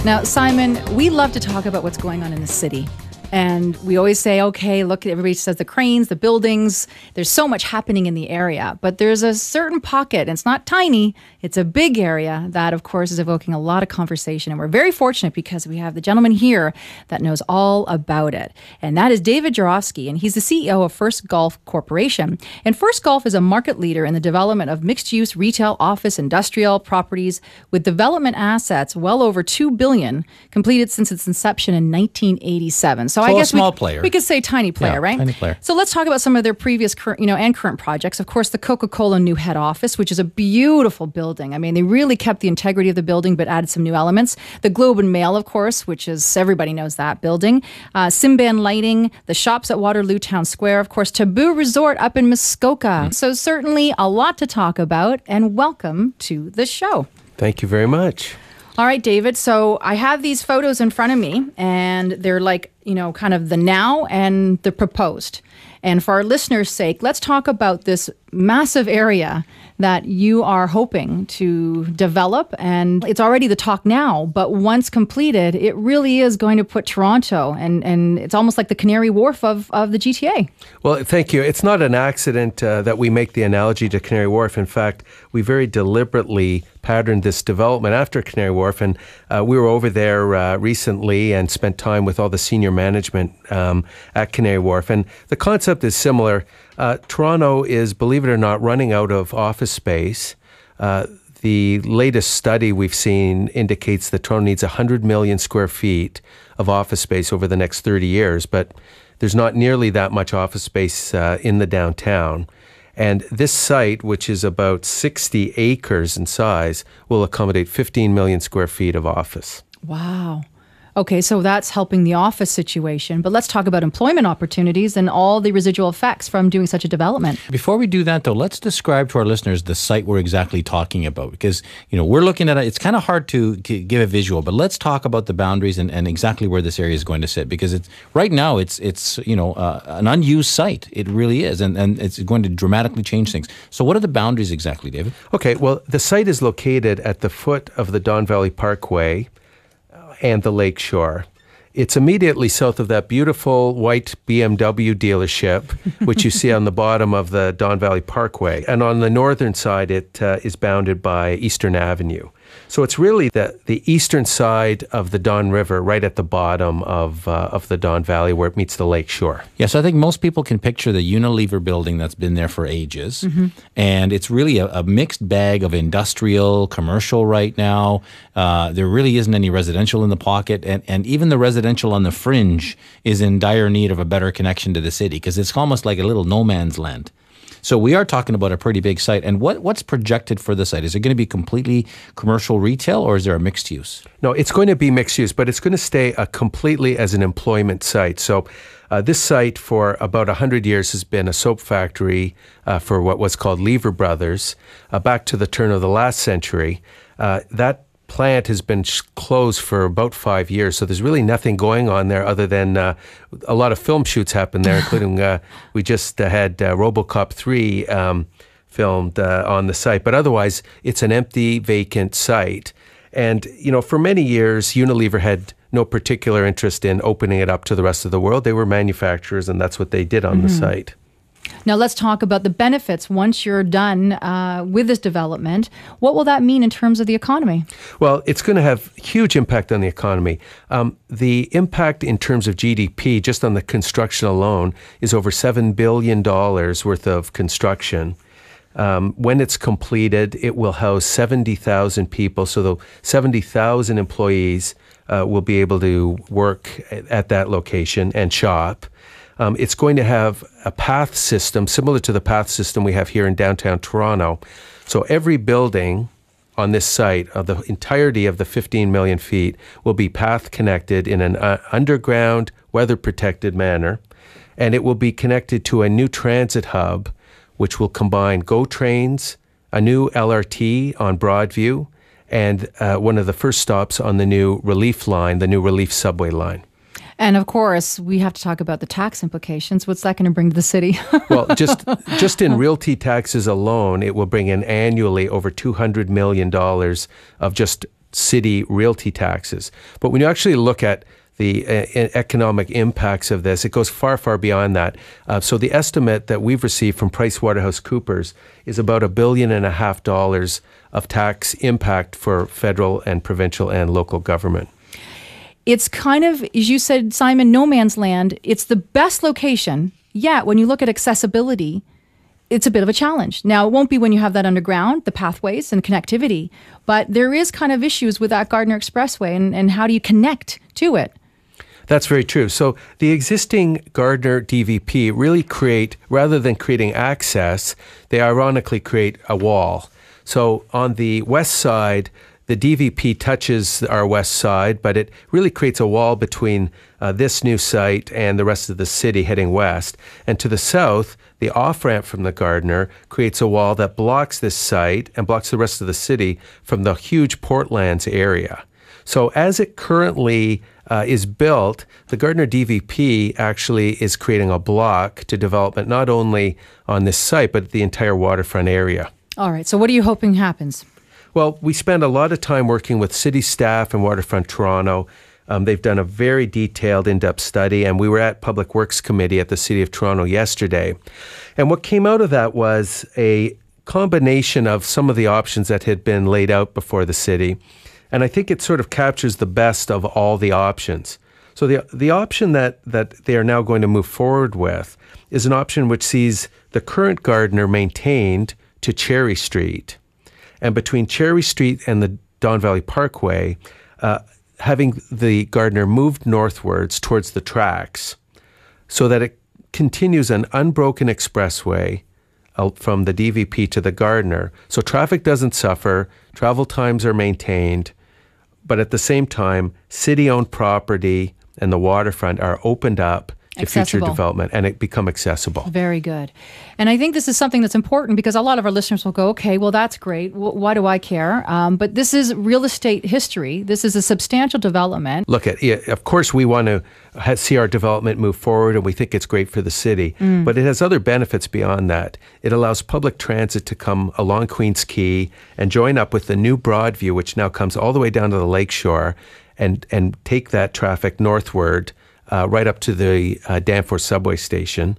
Now, Simon, we love to talk about what's going on in the city. And we always say, okay, look, everybody says the cranes, the buildings, there's so much happening in the area. But there's a certain pocket, and it's not tiny, it's a big area that, of course, is evoking a lot of conversation. And we're very fortunate because we have the gentleman here that knows all about it. And that is David Gerofsky, and he's the CEO of First Golf Corporation. And First Golf is a market leader in the development of mixed-use retail, office, industrial properties with development assets well over $2 billion, completed since its inception in 1987. So I guess a small player. We could say tiny player, right? Tiny player. So let's talk about some of their previous and current projects. Of course, the Coca-Cola new head office, which is a beautiful building. I mean, they really kept the integrity of the building, but added some new elements. The Globe and Mail, of course, which is, everybody knows that building. Simban Lighting, the shops at Waterloo Town Square, of course, Taboo Resort up in Muskoka. So certainly a lot to talk about, and welcome to the show. Thank you very much. All right, David. So I have these photos in front of me, and they're like, kind of the now and the proposed. And for our listeners' sake, let's talk about this massive area that you are hoping to develop. And it's already the talk now, but once completed, it really is going to put Toronto, and it's almost like the Canary Wharf of the GTA. Well, thank you. It's not an accident that we make the analogy to Canary Wharf. In fact, we very deliberately patterned this development after Canary Wharf, and we were over there recently and spent time with all the senior management at Canary Wharf. And the concept is similar. Toronto is, believe it or not, running out of office space. The latest study we've seen indicates that Toronto needs 100 million square feet of office space over the next 30 years, but there's not nearly that much office space in the downtown. And this site, which is about 60 acres in size, will accommodate 15 million square feet of office. Wow. Okay, so that's helping the office situation. But let's talk about employment opportunities and all the residual effects from doing such a development. Before we do that, though, let's describe to our listeners the site we're exactly talking about. Because, we're looking at it. It's kind of hard to give a visual, but let's talk about the boundaries and exactly where this area is going to sit. Because right now, it's an unused site. It really is. And it's going to dramatically change things. So what are the boundaries exactly, David? Okay, well, the site is located at the foot of the Don Valley Parkway and the lake shore. It's immediately south of that beautiful white BMW dealership, which you see on the bottom of the Don Valley Parkway. And on the northern side, it is bounded by Eastern Avenue. So it's really the eastern side of the Don River, right at the bottom of the Don Valley where it meets the lake shore. Yes, I think most people can picture the Unilever building that's been there for ages. Mm-hmm. And it's really a mixed bag of industrial, commercial right now. There really isn't any residential in the pocket. And even the residential on the fringe is in dire need of a better connection to the city because it's almost like a little no man's land. So we are talking about a pretty big site. And what's projected for the site? Is it going to be completely commercial retail or is there a mixed use? No, it's going to be mixed use, but it's going to stay completely as an employment site. So this site for about 100 years has been a soap factory for what was called Lever Brothers back to the turn of the last century. That plant has been closed for about 5 years, so there's really nothing going on there other than a lot of film shoots happen there, including we just had RoboCop 3 filmed on the site. But otherwise, it's an empty, vacant site. And, for many years, Unilever had no particular interest in opening it up to the rest of the world. They were manufacturers, and that's what they did on the site. Now, let's talk about the benefits once you're done with this development. What will that mean in terms of the economy? Well, it's going to have huge impact on the economy. The impact in terms of GDP, just on the construction alone, is over $7 billion worth of construction. When it's completed, it will house 70,000 people. So the 70,000 employees will be able to work at that location and shop. It's going to have a path system similar to the path system we have here in downtown Toronto. So every building on this site, of the entirety of the 15 million feet, will be path connected in an underground, weather-protected manner. And it will be connected to a new transit hub, which will combine GO trains, a new LRT on Broadview, and one of the first stops on the new Relief line, the new Relief subway line. And of course, we have to talk about the tax implications. What's that going to bring to the city? Well, just in realty taxes alone, it will bring in annually over $200 million of just city realty taxes. But when you actually look at the economic impacts of this, it goes far, far beyond that. So the estimate that we've received from PricewaterhouseCoopers is about $1.5 billion of tax impact for federal and provincial and local government. It's kind of, as you said, Simon, no man's land. It's the best location, yet when you look at accessibility, it's a bit of a challenge. Now, it won't be when you have that underground, the pathways and connectivity, but there is kind of issues with that Gardiner Expressway and how do you connect to it? That's very true. So the existing Gardiner DVP really rather than creating access, they ironically create a wall. So on the west side, the DVP touches our west side, but it really creates a wall between this new site and the rest of the city heading west. And to the south, the off-ramp from the Gardiner creates a wall that blocks this site and blocks the rest of the city from the huge Portlands area. So as it currently is built, the Gardiner DVP actually is creating a block to development not only on this site, but the entire waterfront area. All right. So what are you hoping happens? Well, we spend a lot of time working with city staff and Waterfront Toronto. They've done a very detailed, in-depth study, and we were at Public Works Committee at the City of Toronto yesterday. And what came out of that was a combination of some of the options that had been laid out before the city. And I think it sort of captures the best of all the options. So the option that they are now going to move forward with is an option which sees the current Gardiner maintained to Cherry Street. And between Cherry Street and the Don Valley Parkway, having the Gardiner moved northwards towards the tracks so that it continues an unbroken expressway from the DVP to the Gardiner. So traffic doesn't suffer, travel times are maintained, but at the same time, city-owned property and the waterfront are opened up to future development and it become accessible. Very good. And I think this is something that's important because a lot of our listeners will go, okay, well, that's great. Why do I care? But this is real estate history. This is a substantial development. Look, of course, we want to see our development move forward and we think it's great for the city, but it has other benefits beyond that. It allows public transit to come along Queens Quay and join up with the new Broadview, which now comes all the way down to the lakeshore and take that traffic northward right up to the Danforth subway station.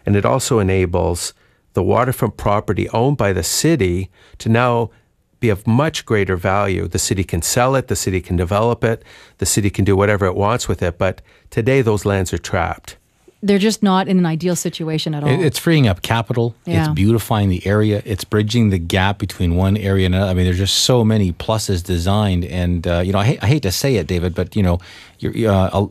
And it also enables the waterfront property owned by the city to now be of much greater value. The city can sell it, the city can develop it, the city can do whatever it wants with it, but today those lands are trapped. They're just not in an ideal situation at all. It's freeing up capital. Yeah. It's beautifying the area. It's bridging the gap between one area and another. I mean, there's just so many pluses designed. And, I hate to say it, David, but,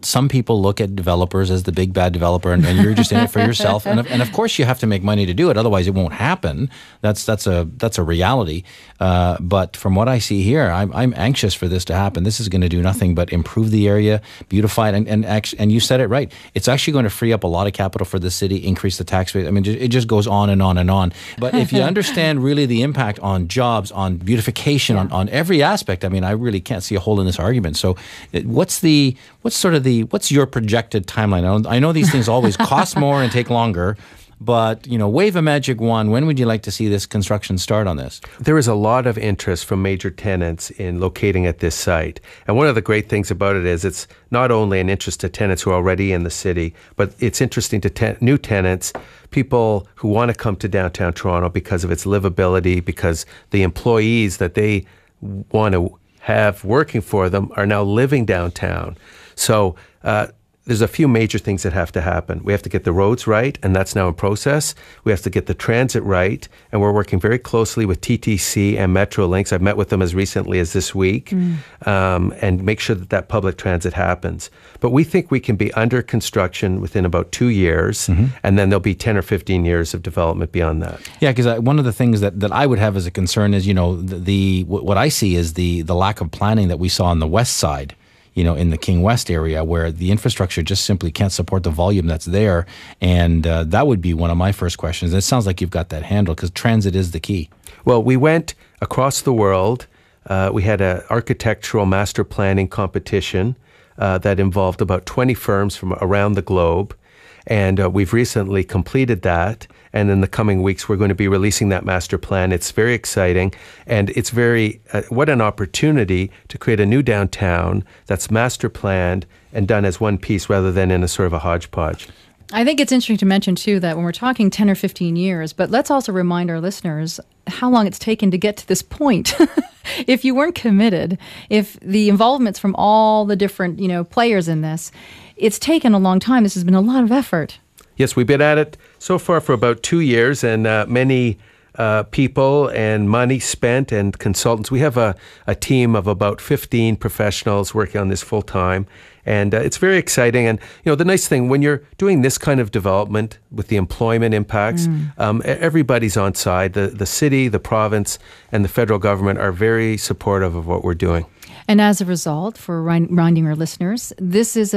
some people look at developers as the big bad developer, and you're just in it for yourself. And of course, you have to make money to do it. Otherwise, it won't happen. That's a reality. But from what I see here, I'm anxious for this to happen. This is going to do nothing but improve the area, beautify it, and you said it right. It's actually going to free up a lot of capital for the city, increase the tax rate. I mean, it just goes on and on and on. But if you understand really the impact on jobs, on beautification, on every aspect, I mean, I really can't see a hole in this argument. So, what's your projected timeline? I know these things always cost more and take longer. But, wave a magic wand. When would you like to see this construction start on this? There is a lot of interest from major tenants in locating at this site. And one of the great things about it is it's not only an interest to tenants who are already in the city, but it's interesting to new tenants, people who want to come to downtown Toronto because of its livability, because the employees that they want to have working for them are now living downtown. So, there's a few major things that have to happen. We have to get the roads right, and that's now in process. We have to get the transit right, and we're working very closely with TTC and Metrolinx. I've met with them as recently as this week, and make sure that public transit happens. But we think we can be under construction within about 2 years, and then there'll be 10 or 15 years of development beyond that. Yeah, because one of the things that I would have as a concern is, what I see is the lack of planning that we saw on the west side. In the King West area where the infrastructure just simply can't support the volume that's there. And that would be one of my first questions. It sounds like you've got that handled because transit is the key. Well, we went across the world. We had an architectural master planning competition that involved about 20 firms from around the globe. And we've recently completed that. And in the coming weeks, we're going to be releasing that master plan. It's very exciting. And it's what an opportunity to create a new downtown that's master planned and done as one piece rather than in a sort of a hodgepodge. I think it's interesting to mention, too, that when we're talking 10 or 15 years, but let's also remind our listeners how long it's taken to get to this point. If you weren't committed, if the involvements from all the different, players in this, it's taken a long time. This has been a lot of effort. Yes, we've been at it so far for about 2 years, and many people and money spent and consultants. We have a team of about 15 professionals working on this full time. And it's very exciting. And, the nice thing, when you're doing this kind of development with the employment impacts, everybody's on side. The city, the province, and the federal government are very supportive of what we're doing. And as a result, for reminding our listeners, this is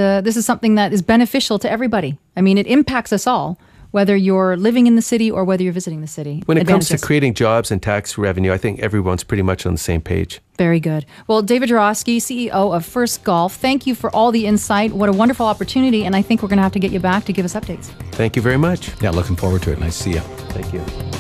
something that is beneficial to everybody. I mean, it impacts us all, whether you're living in the city or whether you're visiting the city. When it comes to creating jobs and tax revenue, I think everyone's pretty much on the same page. Very good. Well, David Gerofsky, CEO of First Golf, thank you for all the insight. What a wonderful opportunity, and I think we're going to have to get you back to give us updates. Thank you very much. Yeah, looking forward to it. Nice to see you. Thank you.